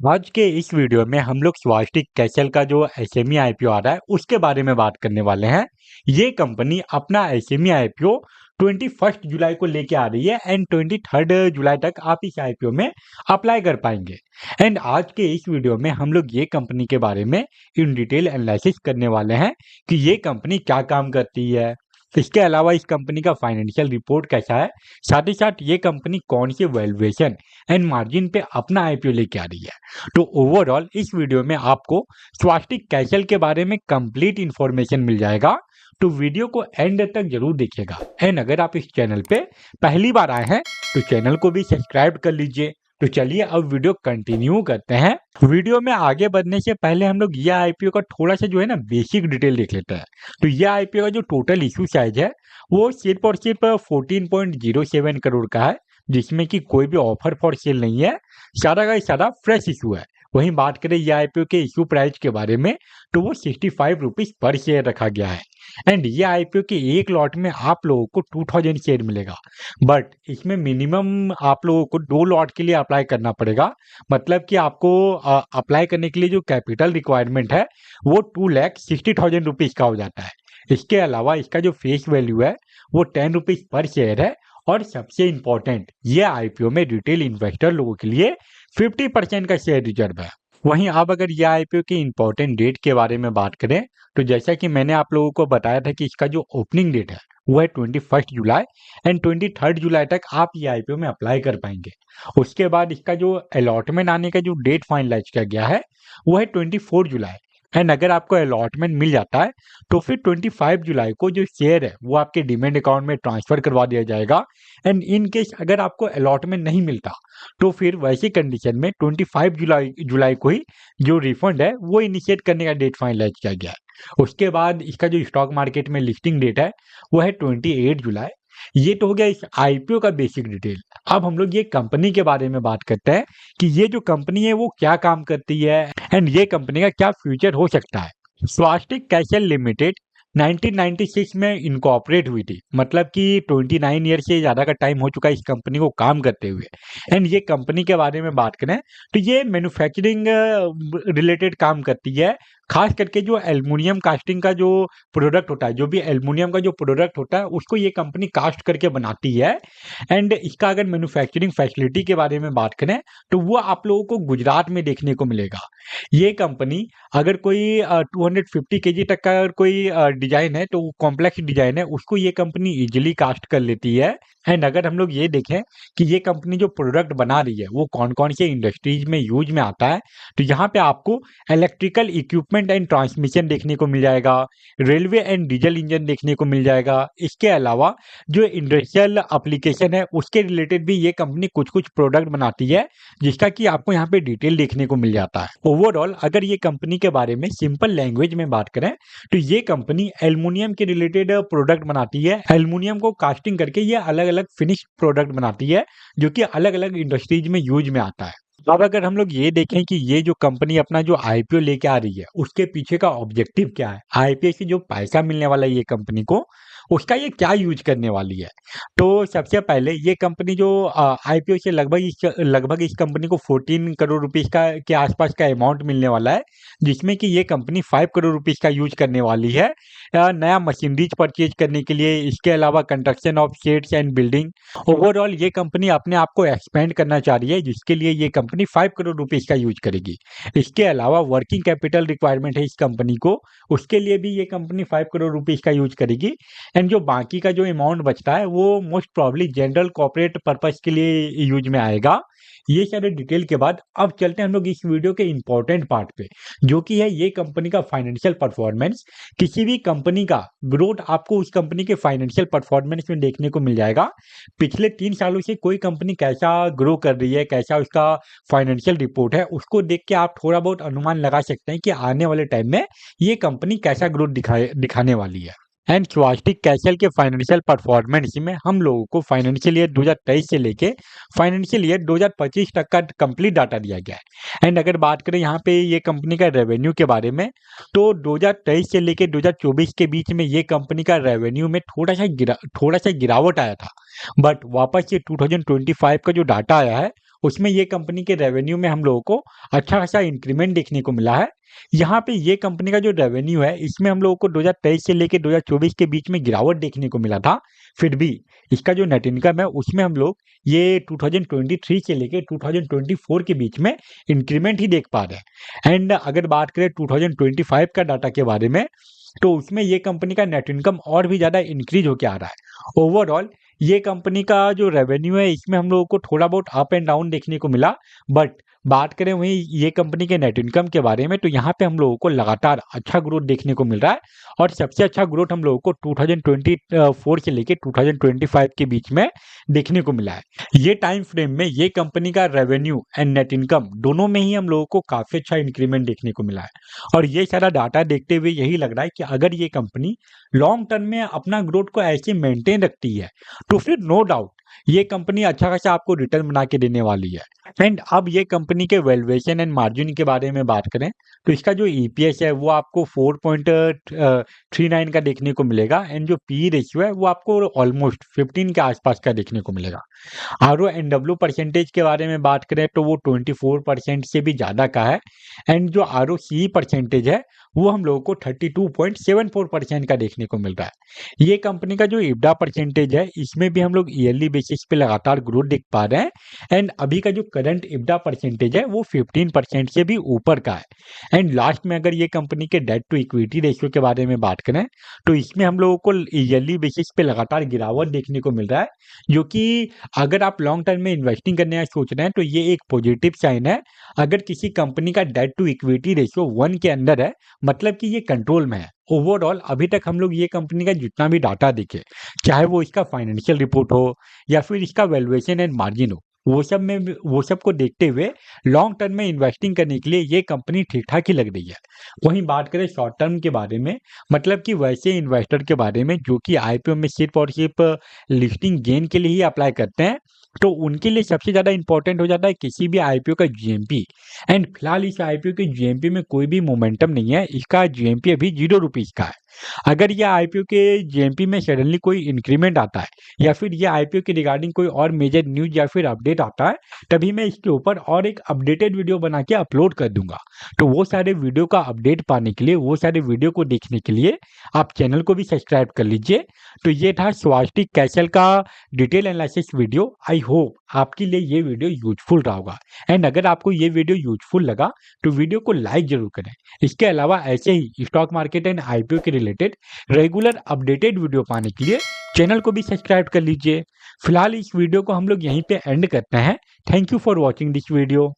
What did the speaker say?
आज के इस वीडियो में हम लोग स्वास्तिक कैसल का जो एसएमई आईपीओ आ रहा है उसके बारे में बात करने वाले हैं। ये कंपनी अपना एसएमई आईपीओ 21 जुलाई को लेके आ रही है एंड 23 जुलाई तक आप इस आईपीओ में अप्लाई कर पाएंगे। एंड आज के इस वीडियो में हम लोग ये कंपनी के बारे में इन डिटेल एनालिसिस करने वाले हैं कि ये कंपनी क्या काम करती है। इसके अलावा इस कंपनी का फाइनेंशियल रिपोर्ट कैसा है, साथ ही साथ ये कंपनी कौन सी वैल्यूएशन एंड मार्जिन पे अपना आईपीओ लेके आ रही है। तो ओवरऑल इस वीडियो में आपको स्वास्तिक कैसल के बारे में कंप्लीट इन्फॉर्मेशन मिल जाएगा। तो वीडियो को एंड तक जरूर देखिएगा। एंड अगर आप इस चैनल पे पहली बार आए हैं तो चैनल को भी सब्सक्राइब कर लीजिए। तो चलिए अब वीडियो कंटिन्यू करते हैं। वीडियो में आगे बढ़ने से पहले हम लोग ये आईपीओ का थोड़ा सा जो है ना बेसिक डिटेल देख लेते हैं। तो ये आईपीओ का जो टोटल इशू साइज है वो सिर्फ और सिर्फ 14.07 करोड़ का है, जिसमें कि कोई भी ऑफर फॉर सेल नहीं है। सारा का सारा फ्रेश इशू है। वहीं बात करें ये आईपीओ के इशू प्राइस के बारे में तो वो 65 रुपीज पर शेयर रखा गया है। एंड ये आईपीओ के एक लॉट में आप लोगों को 2000 शेयर मिलेगा, बट इसमें मिनिमम आप लोगों को 2 लॉट के लिए अप्लाई करना पड़ेगा। मतलब कि आपको अप्लाई करने के लिए जो कैपिटल रिक्वायरमेंट है वो 2,60,000 रुपीज का हो जाता है। इसके अलावा इसका जो फेस वैल्यू है वो 10 रुपीज पर शेयर है। और सबसे इंपॉर्टेंट, ये आईपीओ में रिटेल इन्वेस्टर लोगों के लिए 50% का शेयर रिजर्व है। वहीं अब अगर ये आईपीओ की इंपॉर्टेंट डेट के बारे में बात करें तो जैसा कि मैंने आप लोगों को बताया था कि इसका जो ओपनिंग डेट है वो है 21 जुलाई एंड 23 जुलाई तक आप ये आईपीओ में अप्लाई कर पाएंगे। उसके बाद इसका जो अलॉटमेंट आने का जो डेट फाइनलाइज किया गया है वो है 24 जुलाई। एंड अगर आपको अलॉटमेंट मिल जाता है तो फिर 25 जुलाई को जो शेयर है वो आपके डीमैट अकाउंट में ट्रांसफर करवा दिया जाएगा। एंड इन केस अगर आपको अलॉटमेंट नहीं मिलता तो फिर वैसी कंडीशन में 25 जुलाई जुलाई को ही जो रिफंड है वो इनिशिएट करने का डेट फाइनलाइज किया गया है। उसके बाद इसका जो स्टॉक मार्केट में लिस्टिंग डेट है वो है 28 जुलाई। ये तो हो गया इस आईपीओ का बेसिक डिटेल। अब हम लोग ये कंपनी के बारे में बात करते हैं कि ये जो कंपनी है वो क्या काम करती है एंड ये कंपनी का क्या फ्यूचर हो सकता है। स्वास्तिक कैसल लिमिटेड 1996 में इनकॉर्पोरेट हुई थी, मतलब कि 29 ईयर से ज़्यादा का टाइम हो चुका है इस कंपनी को काम करते हुए। एंड ये कंपनी के बारे में बात करें तो ये मैन्युफैक्चरिंग रिलेटेड काम करती है। खास करके जो एल्युमिनियम कास्टिंग का जो प्रोडक्ट होता है, जो भी एल्युमिनियम का जो प्रोडक्ट होता है उसको ये कंपनी कास्ट करके बनाती है। एंड इसका अगर मैन्युफैक्चरिंग फैसिलिटी के बारे में बात करें तो वो आप लोगों को गुजरात में देखने को मिलेगा। ये कंपनी अगर कोई 250 केजी तक का अगर कोई डिजाइन है तो कॉम्प्लेक्स डिजाइन है उसको ये कंपनी इजीली कास्ट कर लेती है। एंड अगर हम लोग ये देखें कि ये कंपनी जो प्रोडक्ट बना रही है वो कौन कौन से इंडस्ट्रीज में यूज में आता है तो यहाँ पे आपको इलेक्ट्रिकल इक्विपमेंट एंड ट्रांसमिशन देखने को मिल जाएगा, रेलवे एंड डीजल इंजन देखने को मिल जाएगा। इसके अलावा जो इंडस्ट्रियल एप्लीकेशन है उसके रिलेटेड भी ये कंपनी कुछ कुछ प्रोडक्ट बनाती है, जिसका कि आपको यहाँ पे डिटेल देखने को मिल जाता है। ओवरऑल अगर ये कंपनी के बारे में सिंपल लैंग्वेज में बात करें तो ये कंपनी एल्युमिनियम के रिलेटेड प्रोडक्ट बनाती है। एल्युमिनियम को कास्टिंग करके ये अलग अलग फिनिश प्रोडक्ट बनाती है जो कि अलग अलग इंडस्ट्रीज में यूज में आता है। अब अगर हम लोग ये देखें कि ये जो कंपनी अपना जो आईपीओ लेके आ रही है उसके पीछे का ऑब्जेक्टिव क्या है, आईपीओ से जो पैसा मिलने वाला है ये कंपनी को उसका ये क्या यूज करने वाली है। तो सबसे पहले ये कंपनी जो आईपीओ से लगभग इस कंपनी को 14 करोड़ रुपीस का के आसपास का अमाउंट मिलने वाला है, जिसमें कि ये कंपनी 5 करोड़ रुपीस का यूज करने वाली है नया मशीनरीज परचेज करने के लिए। इसके अलावा construction of shades and building. Overall ये कंपनी अपने आप को एक्सपेंड करना चाह रही है, जिसके लिए ये कंपनी 5 करोड़ रुपीस का यूज करेगी। इसके अलावा वर्किंग कैपिटल रिक्वायरमेंट है इस कंपनी को, उसके लिए भी ये कंपनी 5 करोड़ रुपीस का यूज करेगी। एंड जो बाकी का जो अमाउंट बचता है वो most probably general corporate purpose के लिए यूज में आएगा। ये सारे डिटेल के बाद अब चलते हैं हम लोग इस वीडियो के इंपॉर्टेंट पार्ट पे, जो कि है ये कंपनी का फाइनेंशियल परफॉर्मेंस। किसी भी कंपनी का ग्रोथ आपको उस कंपनी के फाइनेंशियल परफॉर्मेंस में देखने को मिल जाएगा। पिछले 3 सालों से कोई कंपनी कैसा ग्रो कर रही है, कैसा उसका फाइनेंशियल रिपोर्ट है, उसको देख के आप थोड़ा बहुत अनुमान लगा सकते हैं कि आने वाले टाइम में ये कंपनी कैसा ग्रोथ दिखाने वाली है। एंड स्वास्तिक कैसल के फाइनेंशियल परफॉर्मेंस में हम लोगों को फाइनेंशियल ईयर 2023 से लेके फाइनेंशियल ईयर 2025 तक का कंप्लीट डाटा दिया गया है। एंड अगर बात करें यहाँ पे ये कंपनी का रेवेन्यू के बारे में तो 2023 से लेके 2024 के बीच में ये कंपनी का रेवेन्यू में थोड़ा सा गिरावट आया था, बट वापस ये 2025 का जो डाटा आया है उसमें ये कंपनी के रेवेन्यू में हम लोगों को अच्छा खासा इंक्रीमेंट देखने को मिला है। यहाँ पे ये कंपनी का जो रेवेन्यू है इसमें हम लोगों को 2023 से लेके 2024 के बीच में गिरावट देखने को मिला था। फिर भी इसका जो नेट इनकम है उसमें हम लोग ये 2023 से लेके 2024 के बीच में इंक्रीमेंट ही देख पा रहे हैं। एंड अगर बात करें 2025 का डाटा के बारे में, तो उसमें ये कंपनी का नेट इनकम और भी ज़्यादा इंक्रीज होके आ रहा है। ओवरऑल ये कंपनी का जो रेवेन्यू है इसमें हम लोगों को थोड़ा बहुत अप एंड डाउन देखने को मिला, बट बात करें वहीं ये कंपनी के नेट इनकम के बारे में, तो यहाँ पे हम लोगों को लगातार अच्छा ग्रोथ देखने को मिल रहा है। और सबसे अच्छा ग्रोथ हम लोगों को 2024 से लेके 2025 के बीच में देखने को मिला है। ये टाइम फ्रेम में ये कंपनी का रेवेन्यू एंड नेट इनकम दोनों में ही हम लोगों को काफ़ी अच्छा इंक्रीमेंट देखने को मिला है। और ये सारा डाटा देखते हुए यही लग रहा है कि अगर ये कंपनी लॉन्ग टर्म में अपना ग्रोथ को ऐसे मेंटेन रखती है, तो फिर नो डाउट ये कंपनी अच्छा खासा आपको रिटर्न बना के देने वाली है। एंड अब ये कंपनी के वैल्यूएशन एंड मार्जिन के बारे में बात करें, तो इसका जो ईपीएस है वो आपको 4.39 का देखने को मिलेगा, एंड जो पी रेशियो है वो आपको ऑलमोस्ट 15 के आसपास का देखने को मिलेगा। R O N W percentage के बारे में बात करें तो वो 24% से भी ज़्यादा का है। एंड जो आर ओ सी परसेंटेज है वो हम लोगों को 32.74% का देखने को मिल रहा है। ये कंपनी का जो इब्डा परसेंटेज है इसमें भी हम लोग ईयरली बेसिस पे लगातार ग्रोथ देख पा रहे हैं। एंड अभी का जो करंट इब्डा परसेंटेज है वो 15% से भी ऊपर का है। एंड लास्ट में अगर ये कंपनी के डेट टू इक्विटी रेशियो के बारे में बात करें, तो इसमें हम लोगों को ईयरली बेसिस पे लगातार गिरावट देखने को मिल रहा है, जो कि अगर आप लॉन्ग टर्म में इन्वेस्टिंग करने का सोच रहे हैं तो ये एक पॉजिटिव साइन है। अगर किसी कंपनी का डेट टू इक्विटी रेशियो 1 के अंदर है, मतलब कि ये कंट्रोल में है। ओवरऑल अभी तक हम लोग ये कंपनी का जितना भी डाटा देखे, चाहे वो इसका फाइनेंशियल रिपोर्ट हो या फिर इसका वैल्यूएशन एंड मार्जिन हो, वो सब को देखते हुए लॉन्ग टर्म में इन्वेस्टिंग करने के लिए ये कंपनी ठीक ठाक ही लग रही है। वहीं बात करें शॉर्ट टर्म के बारे में, मतलब कि वैसे इन्वेस्टर के बारे में जो कि आईपीओ में सिर्फ और सिर्फ लिस्टिंग गेन के लिए ही अप्लाई करते हैं, तो उनके लिए सबसे ज़्यादा इंपॉर्टेंट हो जाता है किसी भी आईपीओ का जीएमपी। एंड फिलहाल इस आईपीओ के जीएमपी में कोई भी मोमेंटम नहीं है, इसका जीएमपी अभी 0 रुपीज़ का है। अगर ये आईपीओ के जीएमपी में सडनली कोई इंक्रीमेंट आता है या फिर ये आईपीओ के रिगार्डिंग कोई और मेजर न्यूज या फिर अपडेट आता है, तभी मैं इसके ऊपर और एक अपडेटेड वीडियो बना के अपलोड कर दूंगा। तो वो सारे वीडियो का अपडेट पाने के लिए, वो सारे वीडियो को देखने के लिए आप चैनल को भी सब्सक्राइब कर लीजिए। तो ये था स्वास्तिक कैसल का detail analysis video. I hope आपके लिए ये वीडियो यूजफुल रहा होगा। एंड अगर आपको ये वीडियो यूजफुल लगा तो वीडियो को लाइक जरूर करें। इसके अलावा ऐसे ही स्टॉक मार्केट एंड आईपीओ के रिलेटेड रेगुलर अपडेटेड वीडियो पाने के लिए चैनल को भी सब्सक्राइब कर लीजिए। फिलहाल इस वीडियो को हम लोग यहीं पे एंड करते हैं। Thank you for watching this video.